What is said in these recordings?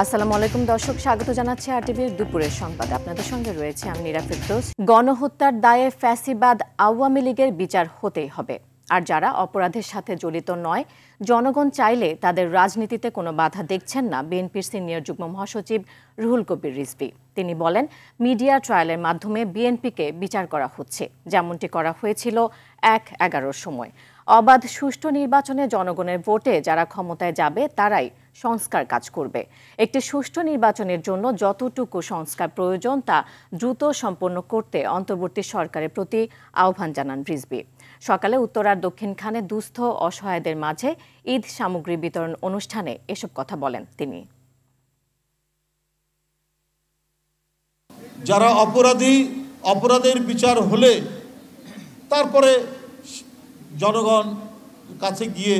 আসসালামু আলাইকুম দর্শক, স্বাগত জানাচ্ছি আরটিভির দুপুরের সংবাদে। আপনাদের সঙ্গে রয়েছে আমি নীরা ফেরদৌস। গণহত্যার দায়ে ফ্যাসিবাদ আওয়ামী লীগের বিচার হতেই হবে। আর যারা অপরাধের সাথে জড়িত নয়, জনগণ চাইলে তাদের রাজনীতিতে কোনো বাধা দেখছেন না বিএনপির সিনিয়র যুগ্ম মহাসচিব রুহুল কবির রিজভী। তিনি বলেন, মিডিয়া ট্রায়ালের মাধ্যমে বিএনপিকে বিচার করা হচ্ছে, যেমনটি করা হয়েছিল ১/১১ সময়। অবাধ সুষ্ঠু নির্বাচনে জনগণের ভোটে যারা ক্ষমতায় যাবে তারাই সংস্কার কাজ করবে। একটি সুষ্ঠু নির্বাচনের জন্য যতটুকু সংস্কার প্রয়োজন তা দ্রুত সম্পন্ন করতে অন্তর্বর্তী সরকারের প্রতি আহ্বান জানান রিজভী। সকালে উত্তরার দক্ষিণখানে দুস্থ অসহায়দের মাঝে ঈদ সামগ্রী বিতরণ অনুষ্ঠানে এসব কথা বলেন তিনি। যারা অপরাধের বিচার হলে তারপরে জনগণ কাছে গিয়ে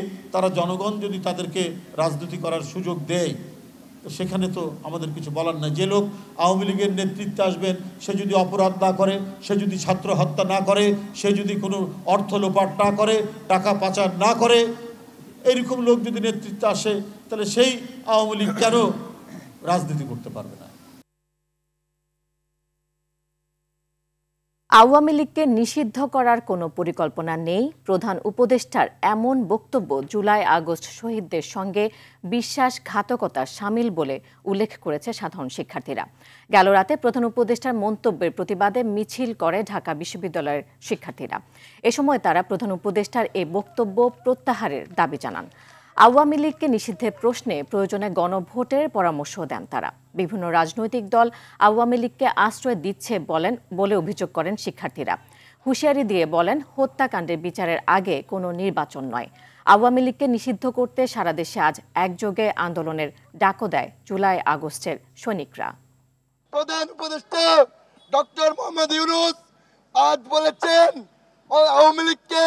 জনগণ যদি তাদেরকে রাজনীতি করার সুযোগ দেয়, সেখানে তো আমাদের কিছু বলার নাই। যে লোক আওয়ামী লীগের নেতৃত্বে আসবেন, সে যদি অপরাধ না করে, সে যদি ছাত্র হত্যা না করে, সে যদি কোনো অর্থ লোপাট না করে, টাকা পাচার না করে, এইরকম লোক যদি নেতৃত্বে আসে, তাহলে সেই আওয়ামী লীগ কেন রাজনীতি করতে পারবে না? আওয়ামী লীগকে নিষিদ্ধ করার কোনো পরিকল্পনা নেই, প্রধান উপদেষ্টার এমন বক্তব্য জুলাই আগস্ট শহীদদের সঙ্গে বিশ্বাসঘাতকতার শামিল বলে উল্লেখ করেছে সাধারণ শিক্ষার্থীরা। গেল রাতে প্রধান উপদেষ্টার মন্তব্যের প্রতিবাদে মিছিল করে ঢাকা বিশ্ববিদ্যালয়ের শিক্ষার্থীরা। এ সময় তারা প্রধান উপদেষ্টার এই বক্তব্য প্রত্যাহারের দাবি জানান। আওয়ামী লীগকে নিষিদ্ধের প্রশ্নে প্রয়োজনে গণভোটের পরামর্শ দেন তারা। বিভিন্ন রাজনৈতিক দল আওয়ামী লীগকে আশ্রয় দিচ্ছে বলে অভিযোগ করেন শিক্ষার্থীরা। হুঁশিয়ারি দিয়ে বলেন, হত্যাকাণ্ডের বিচারের আগে কোনো নির্বাচন নয়। আওয়ামী লীগকে নিষিদ্ধ করতে সারা দেশে আজ একযোগে আন্দোলনের ডাকও দেয় জুলাই আগস্টের সৈনিকরা। প্রধান উপদেষ্টা ডক্টর মোহাম্মদ ইউনূস আজ বলেছেন, আওয়ামী লীগকে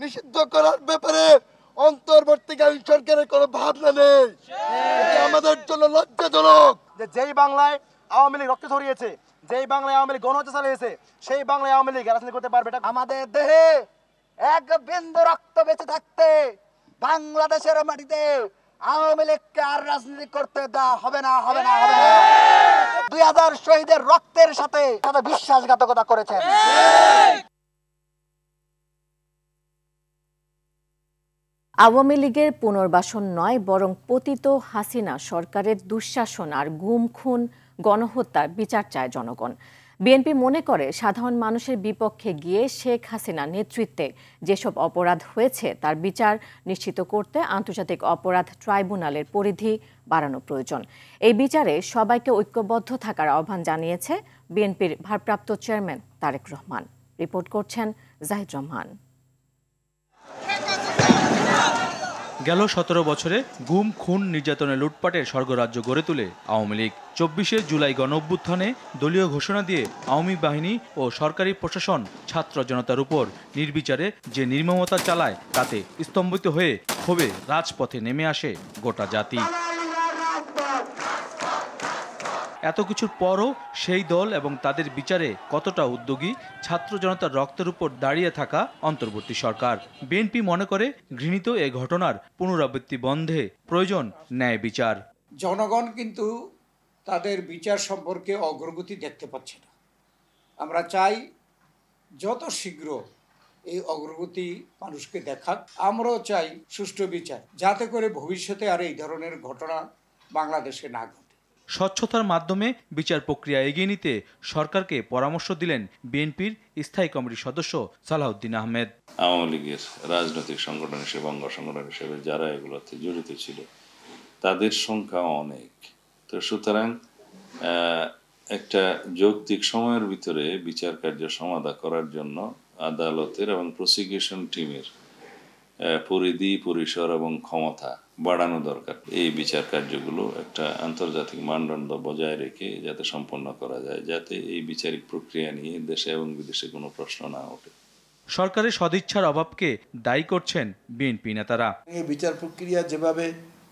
নিষিদ্ধ করার ব্যাপারে অন্তর্বর্তীকালীন সরকারের কোনো ভাবনা নেই। আমাদের জন্য লজ্জাজনক যে যেই বাংলায় আওয়ামী লীগ রক্ত ঝরিয়েছে, যেই বাংলায় আওয়ামী লীগ গণহত্যা চালিয়েছে, সেই বাংলায় আওয়ামী লীগ রাজনীতি করতে পারবে? আমাদের দেহে এক বিন্দু রক্ত বেঁচে থাকতে বাংলাদেশের মাটিতে আওয়ামী লীগকে আর রাজনীতি করতে দেওয়া হবে না, হবে না, হবে না। 2000 শহীদের রক্তের সাথে তারা বিশ্বাসঘাতকতা করেছেন। আওয়ামী লীগের পুনর্বাসন নয়, বরং পতিত হাসিনা সরকারের দুঃশাসন আর গুম খুন গণহত্যার বিচার চায় জনগণ। বিএনপি মনে করে, সাধারণ মানুষের বিপক্ষে গিয়ে শেখ হাসিনার নেতৃত্বে যেসব অপরাধ হয়েছে তার বিচার নিশ্চিত করতে আন্তর্জাতিক অপরাধ ট্রাইব্যুনালের পরিধি বাড়ানো প্রয়োজন। এই বিচারে সবাইকে ঐক্যবদ্ধ থাকার আহ্বান জানিয়েছে বিএনপির ভারপ্রাপ্ত চেয়ারম্যান তারেক রহমান। রিপোর্ট করছেন জাহিদ রহমান। গেল 17 বছরে গুম খুন নির্যাতনে লুটপাটের স্বর্গরাজ্য গড়ে তুলে আওয়ামী লীগ 24শে জুলাই গণঅভ্যুত্থানে দলীয় ঘোষণা দিয়ে আওয়ামী বাহিনী ও সরকারি প্রশাসন ছাত্র জনতার উপর নির্বিচারে যে নির্মমতা চালায়, তাতে স্তম্ভিত হয়ে ক্ষোভে রাজপথে নেমে আসে গোটা জাতি। এত কিছুর পরও সেই দল এবং তাদের বিচারে কতটা উদ্যোগী ছাত্র জনতার রক্তের উপর দাঁড়িয়ে থাকা অন্তর্বর্তী সরকার। বিএনপি মনে করে, ঘৃণিত এই ঘটনার পুনরাবৃত্তি বন্ধে প্রয়োজন ন্যায় বিচার। জনগণ কিন্তু তাদের বিচার সম্পর্কে অগ্রগতি দেখতে পাচ্ছে না। আমরা চাই যত শীঘ্র এই অগ্রগতি মানুষকে দেখাক। আমরাও চাই সুষ্ঠু বিচার, যাতে করে ভবিষ্যতে আর এই ধরনের ঘটনা বাংলাদেশে না ঘটে। স্বচ্ছতার মাধ্যমে বিচার প্রক্রিয়া এগিয়ে নিতে সরকারকে পরামর্শ দিলেন বিএনপির স্থায়ী কমিটির সদস্য সালাউদ্দিন আহমেদ। আওয়ামী লীগের রাজনৈতিক সংগঠন হিসেবে, অঙ্গ সংগঠন হিসেবে যারা এগুলোতে জড়িত ছিল তাদের সংখ্যা অনেক। তো সুতরাং একটা যৌক্তিক সময়ের ভিতরে বিচার কার্য সমাধা করার জন্য আদালতের এবং প্রসিকিউশন টিমের পরিধি, পরিসর এবং ক্ষমতা বাড়ানো দরকার। এই বিচার কার্যগুলো একটা আন্তর্জাতিক মানদণ্ড বজায় রেখে যাতে সম্পন্ন করা যায়, যাতে এই বিচারিক প্রক্রিয়া নিয়ে দেশে এবং বিদেশে কোনো প্রশ্ন না ওঠে। সরকারের সদিচ্ছার অভাবকে দায়ী করছেন বিএনপি নেতারা। এই বিচার প্রক্রিয়া যেভাবে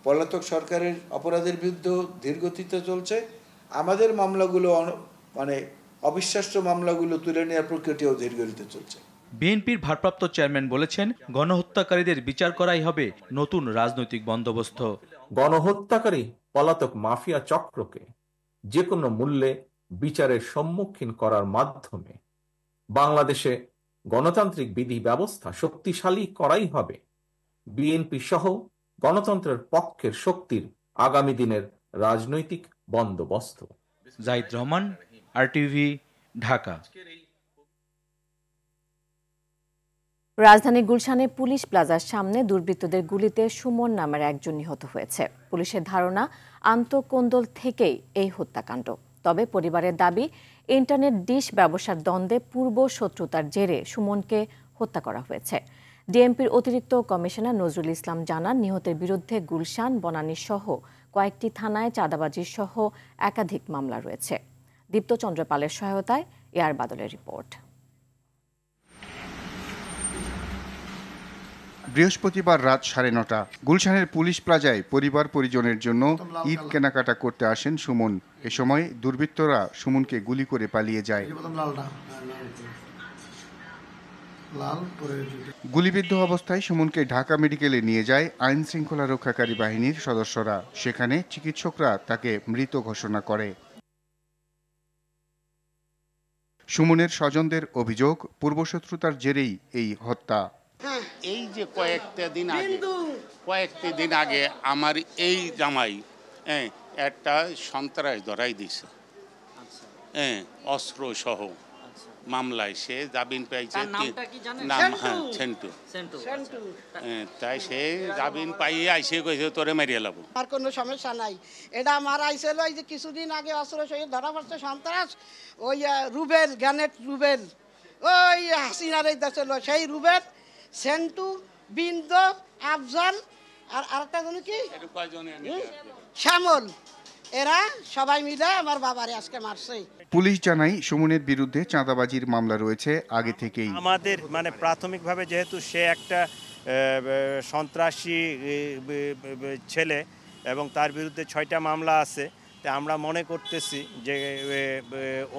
পলাতক সরকারের অপরাধের বিরুদ্ধে ধীরগতিতে চলছে, আমাদের মামলাগুলো অবিশ্বাস্য মামলাগুলো তুলে নেওয়ার প্রক্রিয়াটিও ধীরগতিতে চলছে। বিএনপির ভারপ্রাপ্ত চেয়ারম্যান বলেছেন, গণহত্যাকারীদের বিচার করাই হবে নতুন রাজনৈতিক বন্দোবস্ত। গণহত্যাকারী পলাতক মাফিয়া চক্রকে যে কোনো মূল্যে বিচারের সম্মুখীন করার মাধ্যমে বাংলাদেশে গণতান্ত্রিক বিধি ব্যবস্থা শক্তিশালী করাই হবে বিএনপি সহ গণতন্ত্রের পক্ষের শক্তির আগামী দিনের রাজনৈতিক বন্দোবস্ত। জাহিদ রহমান, আরটিভি, ঢাকা। রাজধানী গুলশানে পুলিশ প্লাজার সামনে দুর্বৃত্তদের গুলিতে সুমন নামের একজন নিহত হয়েছে। পুলিশের ধারণা আন্তঃকোন্দল থেকেই এই হত্যাকাণ্ড। তবে পরিবারের দাবি ইন্টারনেট ডিশ ব্যবসার দ্বন্দ্বে পূর্ব শত্রুতার জেরে সুমনকে হত্যা করা হয়েছে। ডিএমপির অতিরিক্ত কমিশনার নজরুল ইসলাম জানান, নিহতের বিরুদ্ধে গুলশান, বনানী সহ কয়েকটি থানায় চাঁদাবাজি সহ একাধিক মামলা রয়েছে। দীপ্ত চন্দ্র পালের সহায়তায় এয়ার বাদলের রিপোর্ট। বৃহস্পতিবার রাত 9:30 গুলশানের পুলিশ প্লাজায় পরিবার পরিজনের জন্য ঈদ কেনাকাটা করতে আসেন সুমন। এ সময় দুর্বৃত্তরা সুমনকে গুলি করে পালিয়ে যায়। গুলিবিদ্ধ অবস্থায় সুমনকে ঢাকা মেডিকেলে নিয়ে যায় আইন শৃঙ্খলা রক্ষাকারী বাহিনীর সদস্যরা। সেখানে চিকিৎসকরা তাকে মৃত ঘোষণা করে। সুমনের স্বজনদের অভিযোগ, পূর্বশত্রুতার জেরেই এই হত্যা। এই যে কয়েকটি দিন আগে আমার এই জামাই একটা সন্ত্রাস ধরাই দিছে, অস্ত্র সহ মামলায়। সে জামিন পেয়েছে, নাম সেন্টু। তাই সে জামিন পাইয়ে আইসে কইছে তোরে মারিয়ে লাবো। আর কোনো সমস্যা নাই, এটা আমার আইছিল ওই যে কিছুদিন আগে অস্ত্র সহ ধরা পড়ছে সন্ত্রাস, ওই রুবেল, গ্যানেট রুবেল, ওই হাসিনার এই দেশে সেই রুবেল, সেন্টু, বিন্দু, আফজাল আর আরেকটা জন কি শ্যামল, এরা সবাই মিলে আমার বাবারে আজকে মারছে। পুলিশ জানায় সুমনের বিরুদ্ধে চাঁদাবাজির মামলা রয়েছে আগে থেকেই। আমাদের প্রাথমিকভাবে যেহেতু সে একটা সন্ত্রাসী ছেলে এবং তার বিরুদ্ধে 6টা মামলা আছে, তা আমরা মনে করতেছি যে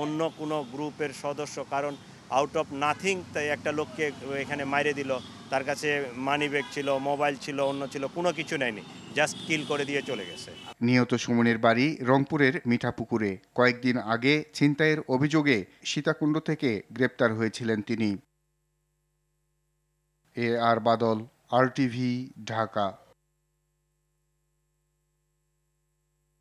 অন্য কোনো গ্রুপের সদস্য, কারণ আউট অফ নাথিং তাই একটা লোককে এখানে মাইরে দিল, তার কাছে মানি ব্যাগ ছিল, মোবাইল ছিল, অন্য ছিল, কোনো কিছু নেয়নি, জাস্ট কিল করে দিয়ে চলে গেছে। নিহত সুমনের বাড়ি রংপুরের মিঠাপুকুরে। কয়েকদিন আগে ছিনতাইয়ের অভিযোগে সীতাকুণ্ড থেকে গ্রেপ্তার হয়েছিলেন তিনি। এআর বাদল, আরটিভি, ঢাকা।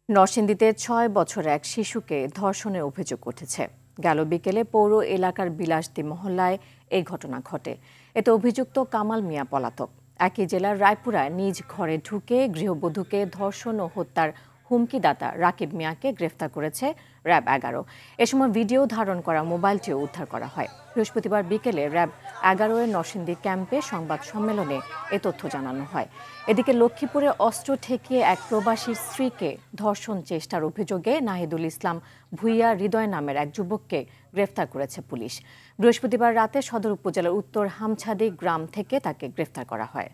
নরসিংদীতে 6 বছর এক শিশুকে ধর্ষণের অভিযোগ উঠেছে। গেল বিকেলে পৌর এলাকার বিলাসদী মহল্লায় এই ঘটনা ঘটে। এতে অভিযুক্ত কামাল মিয়া পলাতক। একই জেলার রায়পুরায় নিজ ঘরে ঢুকে গৃহবধূকে ধর্ষণ ও হত্যার হুমকিদাতা রাকিব মিয়াকে গ্রেফতার করেছে র্যাব 11। এ সময় ভিডিও ধারণ করা মোবাইলটিও উদ্ধার করা হয়। বৃহস্পতিবার বিকেলে র্যাব 11 এর নরসিংদী ক্যাম্পে সংবাদ সম্মেলনে এ তথ্য জানানো হয়। এদিকে লক্ষ্মীপুরে অস্ত্র ঠেকিয়ে এক প্রবাসীর স্ত্রীকে ধর্ষণ চেষ্টার অভিযোগে নাহিদুল ইসলাম ভুইয়া হৃদয় নামের এক যুবককে গ্রেফতার করেছে পুলিশ। বৃহস্পতিবার রাতে সদর উপজেলার উত্তর হামছাদি গ্রাম থেকে তাকে গ্রেফতার করা হয়।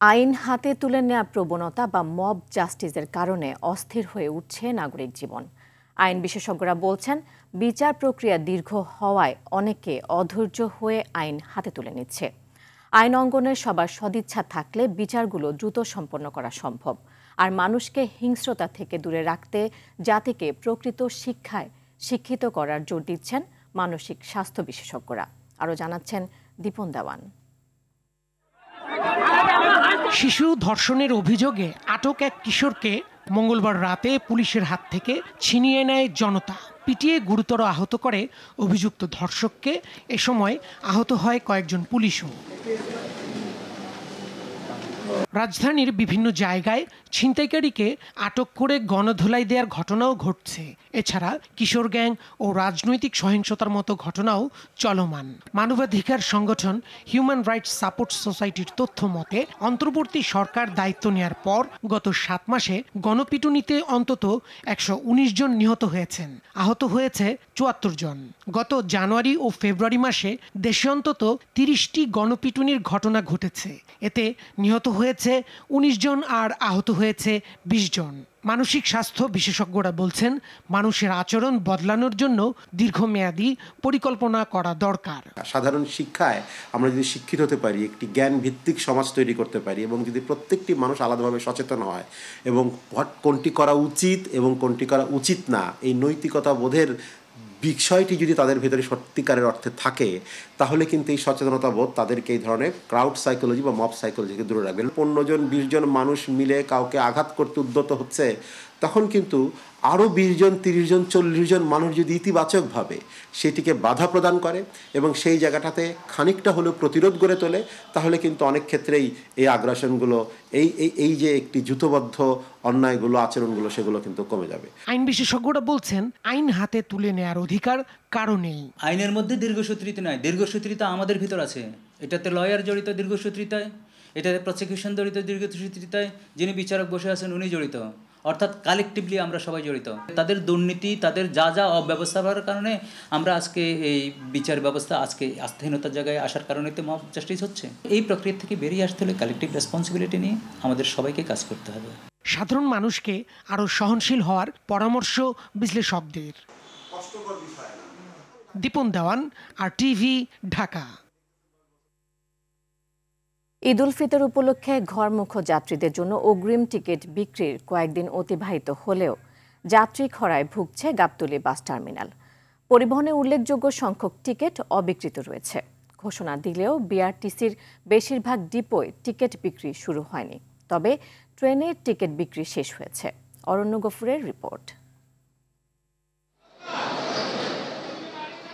আইন হাতে তুলে নেওয়া প্রবণতা বা মব জাস্টিসের কারণে অস্থির হয়ে উঠছে নাগরিক জীবন। আইন বিশেষজ্ঞরা বলছেন, বিচার প্রক্রিয়া দীর্ঘ হওয়ায় অনেকে অধৈর্য হয়ে আইন হাতে তুলে নিচ্ছে। আইন অঙ্গনের সবার সদিচ্ছা থাকলে বিচারগুলো দ্রুত সম্পন্ন করা সম্ভব। আর মানুষকে হিংস্রতা থেকে দূরে রাখতে জাতিকে প্রকৃত শিক্ষায় শিক্ষিত করার জোর দিচ্ছেন মানসিক স্বাস্থ্য বিশেষজ্ঞরা। আরও জানাচ্ছেন দীপন দেওয়ান। শিশু ধর্ষণের অভিযোগে আটক এক কিশোরকে মঙ্গলবার রাতে পুলিশের হাত থেকে ছিনিয়ে নেয় জনতা। পিটিয়ে গুরুতর আহত করে অভিযুক্ত ধর্ষককে। এ সময় আহত হয় কয়েকজন পুলিশও। রাজধানীর বিভিন্ন জায়গায় ছিনতাইকারীকে আটক করে গণধোলাই দেওয়ার ঘটনাও ঘটছে। এছাড়া কিশোর গ্যাং ও রাজনৈতিক সহিংসতার মতো ঘটনাও চলমান। মানবাধিকার সংগঠন হিউম্যান রাইটস সাপোর্ট সোসাইটির তথ্য মতে অন্তর্বর্তী সরকার দায়িত্ব নেয়ার পর গত 7 মাসে গণপিটুনিতে অন্তত 119 জন নিহত হয়েছেন। আহত হয়েছে 74 জন। গত জানুয়ারি ও ফেব্রুয়ারি মাসে দেশে অন্তত 30টি গণপিটুনির ঘটনা ঘটেছে। এতে নিহত হয়েছে হয়েছে ১৯ জন আর আহত হয়েছে ২০ জন। মানসিক স্বাস্থ্য বিশেষজ্ঞরা বলছেন মানুষের আচরণ বদলানোর জন্য দীর্ঘমেয়াদী পরিকল্পনা করা দরকার। সাধারণ শিক্ষায় আমরা যদি শিক্ষিত হতে পারি, একটি জ্ঞান ভিত্তিক সমাজ তৈরি করতে পারি এবং যদি প্রত্যেকটি মানুষ আলাদাভাবে সচেতন হয় এবং কোনটি করা উচিত এবং কোনটি করা উচিত না, এই নৈতিকতা বোধের বিষয়টি যদি তাদের ভেতরে সত্যিকারের অর্থে থাকে, তাহলে কিন্তু এই সচেতনতা বোধ তাদেরকে এই ধরনের ক্রাউড সাইকোলজি বা মব সাইকোলজিকে দূরে রাখবেন। 15 জন 20 জন মানুষ মিলে কাউকে আঘাত করতে উদ্যত হচ্ছে, তখন কিন্তু আরও 20 জন 30 জন 40 জন মানুষ যদি ইতিবাচকভাবে সেটিকে বাধা প্রদান করে এবং সেই জায়গাটাতে খানিকটা হলেও প্রতিরোধ গড়ে তোলে, তাহলে কিন্তু অনেক ক্ষেত্রেই এই আগ্রাসনগুলো, এই যে একটি যুথবদ্ধ অন্যায়গুলো, আচরণগুলো, সেগুলো কিন্তু কমে যাবে। আইন বিশেষজ্ঞরা বলছেন আইন হাতে তুলে নেয়ার অধিকার কারো নেই। আইনের মধ্যে দীর্ঘসূত্রিতা নাই, দীর্ঘসূত্রিতা আমাদের ভিতর আছে। এটাতে লয়ার জড়িত দীর্ঘসূত্রিতায়, এটাতে প্রসিকিউশন জড়িত দীর্ঘসূত্রিতায়, যিনি বিচারক বসে আছেন উনি জড়িত, অর্থাৎ কালেকটিভলি আমরা সবাই জড়িত। তাদের দুর্নীতি, তাদের যা অব্যবস্থার কারণে আমরা আজকে এই বিচার ব্যবস্থা আজকে আস্থাহীনতার জায়গায় আসার কারণে তো মব জাস্টিস হচ্ছে। এই প্রক্রিয়া থেকে বেরিয়ে আসতে হলে কালেকটিভ রেসপন্সিবিলিটি নিয়ে আমাদের সবাইকে কাজ করতে হবে। সাধারণ মানুষকে আরও সহনশীল হওয়ার পরামর্শ বিশ্লেষকদের। দীপন দেওয়ান, RTV, ঢাকা। ঈদ উল ফিতর উপলক্ষে ঘরমুখো যাত্রীদের জন্য অগ্রিম টিকিট বিক্রির কয়েকদিন অতিবাহিত হলেও যাত্রী খরায় ভুগছে গাবতলী বাস টার্মিনাল। পরিবহনে উল্লেখযোগ্য সংখ্যক টিকিট অবিক্রিত রয়েছে। ঘোষণা দিলেও বিআরটিসির বেশিরভাগ ডিপোয় টিকিট বিক্রি শুরু হয়নি, তবে ট্রেনের টিকিট বিক্রি শেষ হয়েছে। অরণ্য গফুরের রিপোর্ট।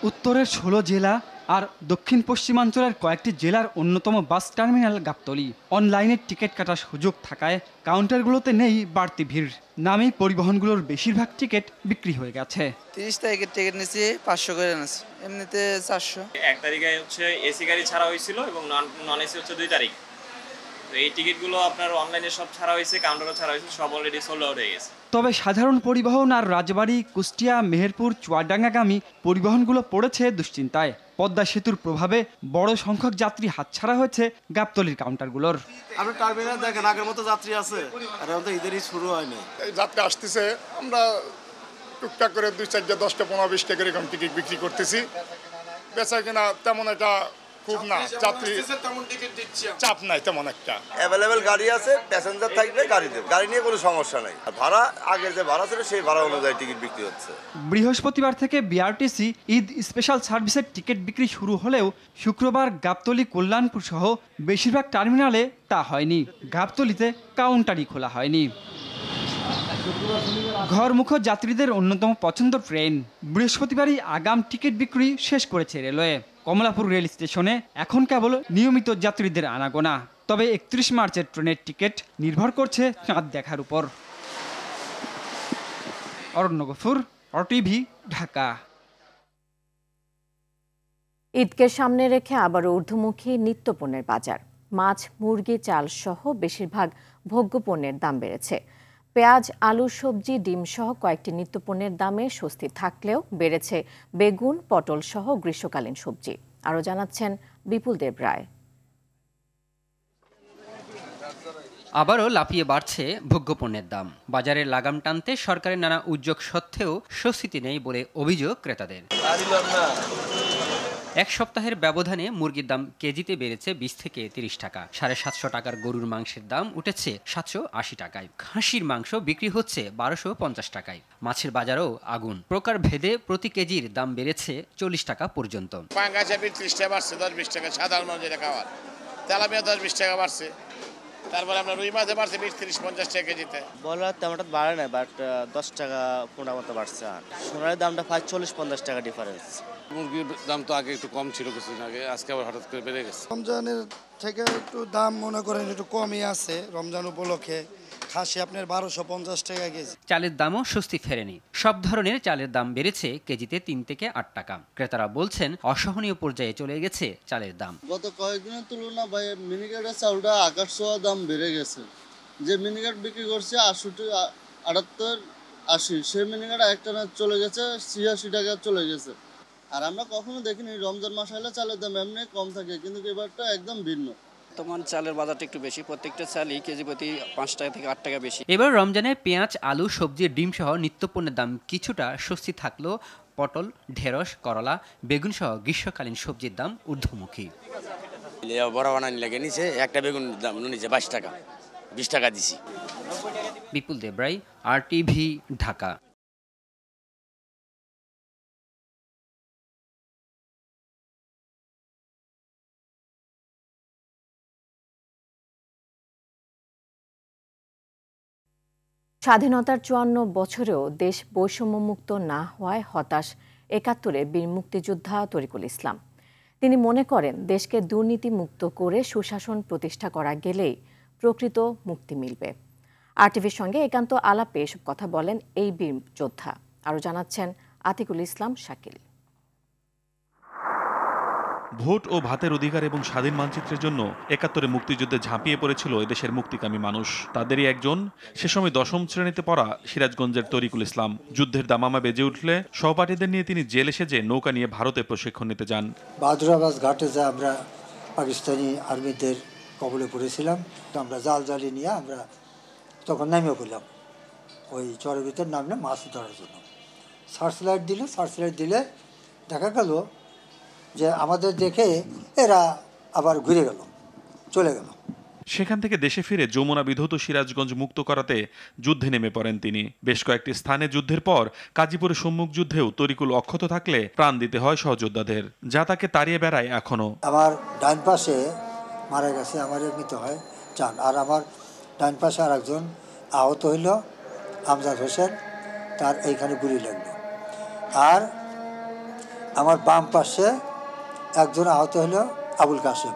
উত্তরের 16 জেলা আর দক্ষিণ পশ্চিমাঞ্চলের কয়েকটি জেলার অন্যতম বাস টার্মিনাল গাবতলী। অনলাইনে টিকিট কাটার সুযোগ থাকায় কাউন্টারগুলোতে নেই বাড়তি ভিড়। নামী পরিবহনগুলোর বেশিরভাগ টিকিট বিক্রি হয়ে গেছে। 30 তারিখের টিকিট নিয়েছি 500 করে নিয়েছি, এমনিতে 400। 1 তারিখে হচ্ছে এসি গাড়ি ছাড়া হয়েছিল এবং নন এসি হচ্ছে 2 তারিখ। তো এই টিকিটগুলো আপনার অনলাইনে সব ছাড়া হয়েছে, কাউন্টারও ছাড়া হয়েছে, সব অলরেডি সোল্ড আউট হয়ে গেছে। তবে সাধারণ পরিবহন আর রাজবাড়ী, কুষ্টিয়া, মেহেরপুর, চুয়াডাঙ্গাগামী পরিবহনগুলো পড়েছে দুশ্চিন্তায়। পদ্মা সেতুর প্রভাবে বড় সংখ্যক যাত্রী হাতছাড়া হয়েছে গাবতলীর কাউন্টারগুলোর। আপনি টার্মিনাল দেখেন, আগের মতো যাত্রী আছে, আর এখন তো ঈদেরই শুরু হয়নি। এই যাত্রী আসতেছে, আমরা টুকটাক করে 2, 4, 10, 15, 20 টাকা এরকম টিকিট বিক্রি করতেছি। বেচা কিনা তেমন একটা খুব না, যাত্রী চাপ নাই তেমন একটা। অ্যাভেলেবেল গাড়ি আছে, প্যাসেঞ্জার থাকলে গাড়ি দেবে, গাড়ি নিয়ে কোনো সমস্যা নাই। ভাড়া আগের যে ভাড়া ছিল সেই ভাড়া অনুযায়ী টিকিট বিক্রি হচ্ছে। বৃহস্পতিবার থেকে বিআরটিসি ঈদ স্পেশাল সার্ভিসের টিকিট বিক্রি শুরু হলেও শুক্রবার গাবতলী, কল্যাণপুর সহ বেশিরভাগ টার্মিনালে তা হয়নি। গাবতলীতে কাউন্টারই খোলা হয়নি। ঘরমুখো যাত্রীদের অন্যতম পছন্দ ট্রেন। বৃহস্পতিবারই আগাম টিকিট বিক্রি শেষ করেছে রেলওয়ে। কমলাপুর রেল স্টেশনে এখন কেবল নিয়মিত যাত্রীদের আনাগোনা। তবে 31 মার্চের ট্রেনের টিকিট নির্ভর করছে চাঁদ দেখার উপর। অরণ্য গফুর, RTV, ঢাকা। ঈদকে সামনে রেখে আবারও ঊর্ধ্বমুখী নিত্যপণ্যের বাজার। মাছ, মুরগি, চাল সহ বেশিরভাগ ভোগ্যপণ্যের দাম বেড়েছে। পেঁয়াজ, আলু, সবজি, ডিম সহ কয়েকটি নিত্যপণ্যের দামে স্বস্তি থাকলেও বেড়েছে বেগুন, পটল সহ গ্রীষ্মকালীন সবজি। আরও জানাচ্ছেন বিপুল দেব রায়। আবারও লাফিয়ে বাড়ছে ভোগ্যপণ্যের দাম। বাজারের লাগাম টানতে সরকারের নানা উদ্যোগ সত্ত্বেও স্বস্তিতে নেই বলে অভিযোগ ক্রেতাদের। এক সপ্তাহের ব্যবধানে মুরগির দাম কেজিতে বেড়েছে 20 থেকে 30 টাকা। 750 টাকার গরুর মাংসের দাম উঠেছে 780 টাকায়। খাসির মাংস বিক্রি হচ্ছে 1250 টাকায়। মাছের বাজারও আগুন। প্রকার ভেদে প্রতি কেজির দাম বেড়েছে 40 টাকা পর্যন্ত। পাঙ্গাস 30 টাকা বাড়ছে, 10-20 টাকা সাধারণ মানুষ যেটা খাওয়ার। তেলাপিয়া 10-20 টাকা বাড়ছে। তারপরে আমরা রুই মাছে বাড়ছে 20-30-50 টাকা কেজিতে। বলার তেমনটা বাড়ে না, বাট 10 টাকা 15 মতো বাড়ছে। আর সোনার দামটা 40-50 টাকা ডিফারেন্স। মুরগির দাম তো আগে একটু কম ছিল কিছুদিন আগে, আজকে আবার হঠাৎ করে বেড়ে গেছে। রমজানের থেকে একটু দাম মনে করেন একটু কমই আছে। রমজান উপলক্ষে খাসি আপনার 1250 টাকা কেজি। চালের দামও স্বস্তি ফেরেনি। সব ধরনের চালের দাম বেড়েছে কেজিতে 3 থেকে 8 টাকা। ক্রেতারা বলছেন অসহনীয় পর্যায়ে চলে গেছে চালের দাম। গত কয়েকদিনের তুলনা ভাই মিনিকেটের চালটা আকাশ ছোঁয়া দাম বেড়ে গেছে। যে মিনিকেট বিক্রি করছে 78-80, সেই মিনিকেট একটানা চলে গেছে 86 টাকা চলে গেছে। আর আমরা কখনো দেখিনি রমজান মাস হলে চালের দাম এমনি কম থাকে, কিন্তু এবারটা একদম ভিন্ন। বর্তমান চালের বাজারটা একটু বেশি, প্রত্যেকটা চালই কেজি প্রতি 5 টাকা থেকে 8 টাকা বেশি। এবার রমজানে পেঁয়াজ, আলু, সবজি, ডিম সহ নিত্যপণ্যের দাম কিছুটা স্বস্তি থাকলেও পটল, ঢেঁড়স, করলা, বেগুন সহ গ্রীষ্মকালীন সবজির দাম ঊর্ধ্বমুখী। বড় বানানি লাগে নিচে একটা বেগুন দাম নিচে 22 টাকা, 20 টাকা দিছি। বিপুল দেবরাই, RTV, ঢাকা। স্বাধীনতার 54 বছরেও দেশ বৈষম্যমুক্ত না হওয়ায় হতাশ ৭১-এর বীর মুক্তিযোদ্ধা তরিকুল ইসলাম। তিনি মনে করেন দেশকে দুর্নীতিমুক্ত করে সুশাসন প্রতিষ্ঠা করা গেলেই প্রকৃত মুক্তি মিলবে। RTVর সঙ্গে একান্ত আলাপে এসব কথা বলেন এই বীর যোদ্ধা। আরও জানাচ্ছেন আতিকুল ইসলাম শাকিল। ভোট ও ভাতের অধিকার এবং স্বাধীন মানচিত্রের জন্য ৭১-এ মুক্তিযুদ্ধে ঝাঁপিয়ে পড়েছিল এদেশের মুক্তিকামী মানুষ। তাদেরই একজন সে সময় 10ম শ্রেণীতে পড়া সিরাজগঞ্জের তরিকুল ইসলাম। যুদ্ধের দামামা বেজে উঠলে সহপাঠীদের নিয়ে তিনি জেলে সেজে নৌকা নিয়ে ভারতে প্রশিক্ষণ নিতে যান। বাহাদুরাবাদ ঘাটে যা আমরা পাকিস্তানি আর্মিদের কবলে পড়েছিলাম, তো আমরা জাল জালি নিয়ে আমরা তখন নামিয়ে পড়লাম ওই চরের ভিতর, নামলাম মাছ ধরার জন্য। সার্চ লাইট দিলে দেখা গেল যে আমাদের দেখে এরা আবার ঘুরে গেল, চলে গেল। সেখান থেকে দেশে ফিরে যমুনা বিধৌত সিরাজগঞ্জ মুক্ত করাতে যুদ্ধে নেমে পড়েন তিনি। বেশ কয়েকটি স্থানে যুদ্ধের পর গাজীপুরের সম্মুখ যুদ্ধেও তরিকুল অক্ষত থাকলে প্রাণ দিতে হয় সহযোদ্ধাদের, যা তাকে তাড়িয়ে বেড়ায় এখনো। আমার ডান পাশে মারা গেছে, আমার মৃত্যু হয় চান, আর আমার ডান পাশে আর একজন আহত হইল, আমজাদ হোসেন, তার এইখানে গুলি লাগলো। আর আমার বাম পাশে একজন আহত হলো আবুল কাসেম,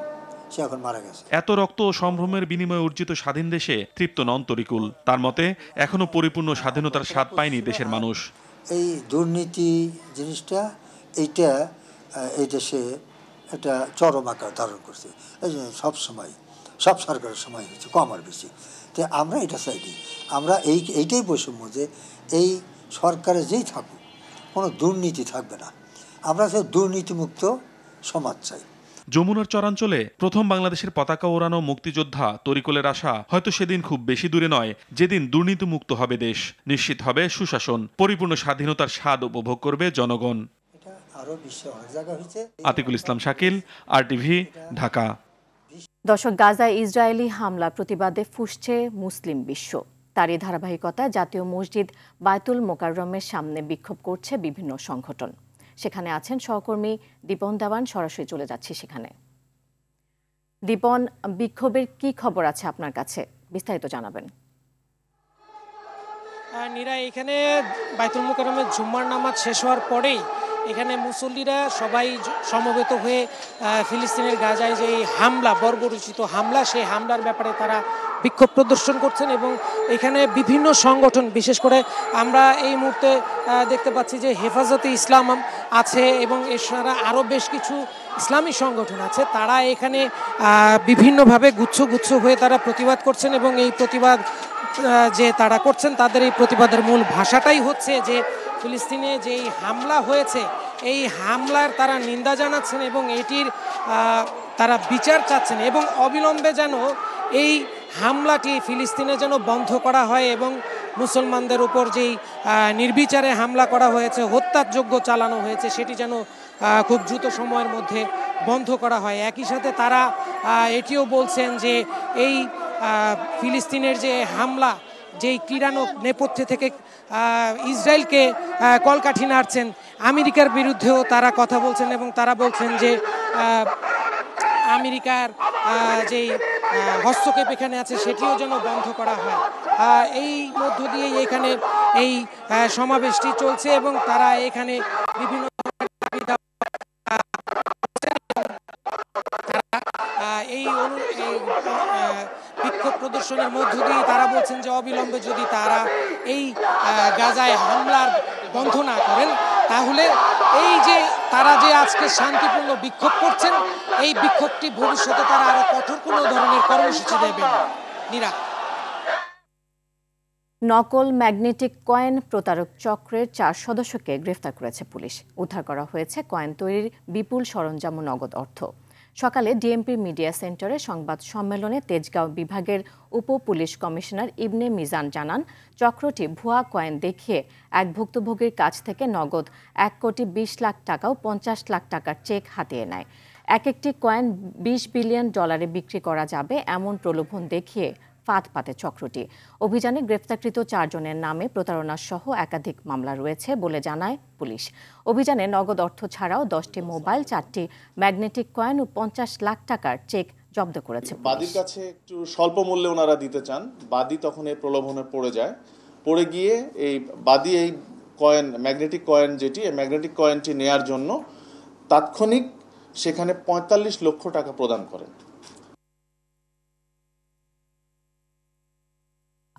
সে এখন মারা গেছে। এত রক্ত ও সম্ভ্রমের বিনিময়ে অর্জিত স্বাধীন দেশে তৃপ্ত নন তরিকুল। তার মতে এখনো পরিপূর্ণ স্বাধীনতার স্বাদ পায়নি দেশের মানুষ। এই দুর্নীতি জিনিসটা এইটা এই দেশে একটা চরম আকার ধারণ করছে। এই যে সব সরকারের সময় হচ্ছে কম আর বেশি, তো আমরা এটা চাইনি। আমরা এইটাই বৈষম্য, যে এই সরকারে যেই থাকুক কোনো দুর্নীতি থাকবে না। আমরা সেই দুর্নীতিমুক্ত সমাজ চাই। যমুনার চরাঞ্চলে প্রথম বাংলাদেশের পতাকা ওড়ানো মুক্তিযোদ্ধা তরিকুলের আশা হয়তো সেদিন খুব বেশি দূরে নয়, যেদিন দুর্নীতিমুক্ত হবে দেশ, নিশ্চিত হবে সুশাসন, পরিপূর্ণ স্বাধীনতার স্বাদ উপভোগ করবে জনগণ। আতিকুল ইসলাম শাকিল, RTV, ঢাকা। দর্শক, গাজায় ইসরায়েলি হামলা প্রতিবাদে ফুঁসছে মুসলিম বিশ্ব। তারই ধারাবাহিকতায় জাতীয় মসজিদ বায়তুল মোকাররমের সামনে বিক্ষোভ করছে বিভিন্ন সংগঠন। সেখানে আছেন সহকর্মী দীপন দেওয়ান, সরাসরি চলে যাচ্ছি সেখানে। দীপন, বিক্ষোভের কি খবর আছে আপনার কাছে, বিস্তারিত জানাবেন। নীরা, এখানে বায়তুল মোকাররমের জুম্মার নামাজ শেষ হওয়ার পরেই এখানে মুসল্লিরা সবাই সমবেত হয়ে ফিলিস্তিনের গাজায় যে হামলা, বর্বরোচিত হামলা, সেই হামলার ব্যাপারে তারা বিক্ষোভ প্রদর্শন করছেন। এবং এখানে বিভিন্ন সংগঠন, বিশেষ করে আমরা এই মুহূর্তে দেখতে পাচ্ছি যে হেফাজতে ইসলাম আছে এবং এছাড়া আরও বেশ কিছু ইসলামী সংগঠন আছে, তারা এখানে বিভিন্নভাবে গুচ্ছ হয়ে তারা প্রতিবাদ করছেন। এবং এই প্রতিবাদ যে তারা করছেন, তাদের এই প্রতিবাদের মূল ভাষাটাই হচ্ছে যে ফিলিস্তিনে যেই হামলা হয়েছে, এই হামলার তারা নিন্দা জানাচ্ছেন এবং এটির তারা বিচার চাচ্ছেন এবং অবিলম্বে যেন এই হামলাটি ফিলিস্তিনে যেন বন্ধ করা হয় এবং মুসলমানদের উপর যেই নির্বিচারে হামলা করা হয়েছে, হত্যাযজ্ঞ চালানো হয়েছে, সেটি যেন খুব দ্রুত সময়ের মধ্যে বন্ধ করা হয়। একই সাথে তারা এটিও বলছেন যে এই ফিলিস্তিনের যে হামলা, যেই ক্রীড়া নেপথ্যে থেকে ইসরায়েলকে কলকাঠি নাড়ছেন, আমেরিকার বিরুদ্ধেও তারা কথা বলছেন এবং তারা বলছেন যে আমেরিকার যেই হস্তক্ষেপ এখানে আছে সেটিও যেন বন্ধ করা হয়। এই মধ্য দিয়ে এখানে এই সমাবেশটি চলছে এবং তারা এখানে বিভিন্ন এই বিক্ষোভ প্রদর্শনের মধ্য দিয়ে তারা বলছেন যে অবিলম্বে যদি তারা এই গাজায় হামলার বন্ধ না করেন, তাহলে এই যে তারা যে আজকে শান্তিপূর্ণ বিক্ষোভ করছেন, এই বিক্ষোভটি ভবিষ্যতে তারা আরো কঠোর কোনো ধরনের কর্মসূচি দেবেন। নীরা, নকল ম্যাগনেটিক কয়েন প্রতারক চক্রের 4 সদস্যকে গ্রেফতার করেছে পুলিশ। উদ্ধার করা হয়েছে কয়েন তৈরির বিপুল সরঞ্জাম ও নগদ অর্থ। সকালে ডিএমপির মিডিয়া সেন্টারে সংবাদ সম্মেলনে তেজগাঁও বিভাগের উপ পুলিশ কমিশনার ইবনে মিজান জানান, চক্রটি ভুয়া কয়েন দেখিয়ে এক ভুক্তভোগীর কাছ থেকে নগদ 1,20,00,000 টাকা ও 50 লাখ টাকার চেক হাতিয়ে নেয়। একটি কয়েন $20 বিলিয়ন বিক্রি করা যাবে এমন প্রলোভন দেখিয়ে ফাঁদ পাতে চক্রটি। অভিযানে গ্রেফতারকৃত 4 জনের নামে প্রতারণা সহ একাধিক মামলা রয়েছে বলে জানায় পুলিশ। অভিযানে নগদ অর্থ ছাড়াও 10টি মোবাইল, 4টি ম্যাগনেটিক কয়েন ও 50 লাখ টাকার চেক জব্দ করেছে। বাদীর কাছে একটু স্বল্প মূল্যে ওনারা দিতে চান, বাদী তখন এই প্রলোভনে পড়ে যায়। পড়ে গিয়ে এই বাদী এই কয়েন, ম্যাগনেটিক কয়েন যেটি, এই ম্যাগনেটিক কয়েনটি নেয়ার জন্য তাৎক্ষণিক সেখানে 45 লক্ষ টাকা প্রদান করেন।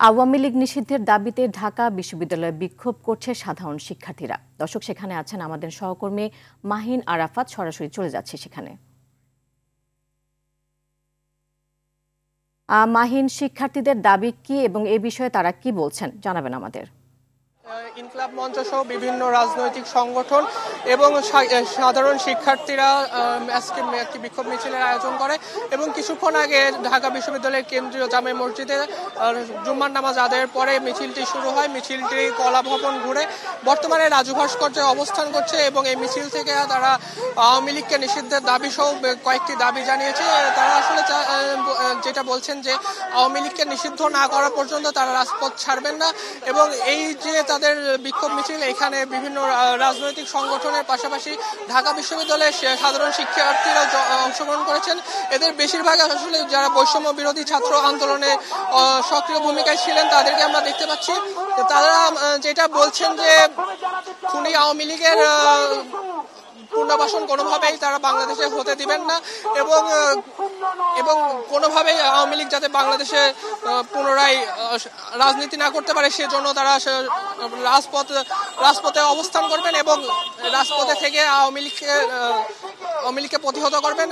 আওয়ামী লীগ নিষিদ্ধের দাবিতে ঢাকা বিশ্ববিদ্যালয়ে বিক্ষোভ করছে সাধারণ শিক্ষার্থীরা। দর্শক, সেখানে আছেন আমাদের সহকর্মী মাহিন আরাফাত, সরাসরি চলে যাচ্ছে সেখানে। মাহিন, শিক্ষার্থীদের দাবি কি এবং এ বিষয়ে তারা কি বলছেন জানাবেন আমাদের। ইনকলাব মঞ্চ সহ বিভিন্ন রাজনৈতিক সংগঠন এবং সাধারণ শিক্ষার্থীরা আজকে একটি বিক্ষোভ মিছিলের আয়োজন করে এবং কিছুক্ষণ আগে ঢাকা বিশ্ববিদ্যালয়ের কেন্দ্রীয় জামে মসজিদে জুম্মার নামাজ আদায়ের পরে মিছিলটি শুরু হয়। মিছিলটি কলা ভবন ঘুরে বর্তমানে রাজু ভাস্কর্যে অবস্থান করছে এবং এই মিছিল থেকে তারা আওয়ামী লীগকে নিষিদ্ধের দাবি সহ কয়েকটি দাবি জানিয়েছে। তারা আসলে যেটা বলছেন যে আওয়ামী লীগকে নিষিদ্ধ না করা পর্যন্ত তারা রাজপথ ছাড়বেন না এবং এই যে তাদের বিক্ষোভ মিছিল, এখানে বিভিন্ন রাজনৈতিক সংগঠনের পাশাপাশি ঢাকা বিশ্ববিদ্যালয়ের সাধারণ শিক্ষার্থীরা অংশগ্রহণ করেছেন। এদের বেশিরভাগ আসলে যারা বৈষম্য বিরোধী ছাত্র আন্দোলনে সক্রিয় ভূমিকায় ছিলেন তাদেরকে আমরা দেখতে পাচ্ছি। তারা যেটা বলছেন যে খুনি আওয়ামী লীগের পুনর্বাসন কোনোভাবেই তারা বাংলাদেশে হতে দিবেন না এবং কোনোভাবেই আওয়ামী লীগ যাতে বাংলাদেশে পুনরায় রাজনীতি না করতে পারে সেজন্য তারা রাজপথে অবস্থান করবেন এবং রাজপথে থেকে আওয়ামী লীগকে প্রতিহত করবেন।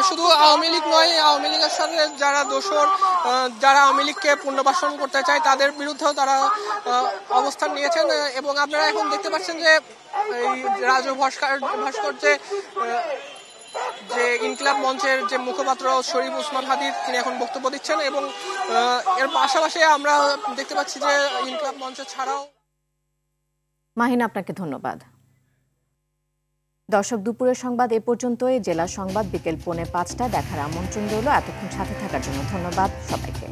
শুধু আওয়ামী লীগ নয়, আওয়ামী লীগের সাথে যারা দোসর, যারা আওয়ামী লীগকে পুনর্বাসন করতে চায় তাদের বিরুদ্ধেও তারা অবস্থান নিয়েছেন এবং আপনারা এখন দেখতে পাচ্ছেন যে এই রাজু ভাস্কর্যে যে ইনকলাব মঞ্চের যে মুখপাত্র শরীফ ওসমান হাদি তিনি এখন বক্তব্য দিচ্ছেন এবং এর পাশাপাশি আমরা দেখতে পাচ্ছি যে ইনকলাব মঞ্চ ছাড়াও। মাহিন, আপনাকে ধন্যবাদ। দর্শক, দুপুরের সংবাদ এ পর্যন্তই। জেলা সংবাদ বিকেল 4:45 দেখার আমন্ত্রণ রইল। এতক্ষণ সাথে থাকার জন্য ধন্যবাদ সবাইকে।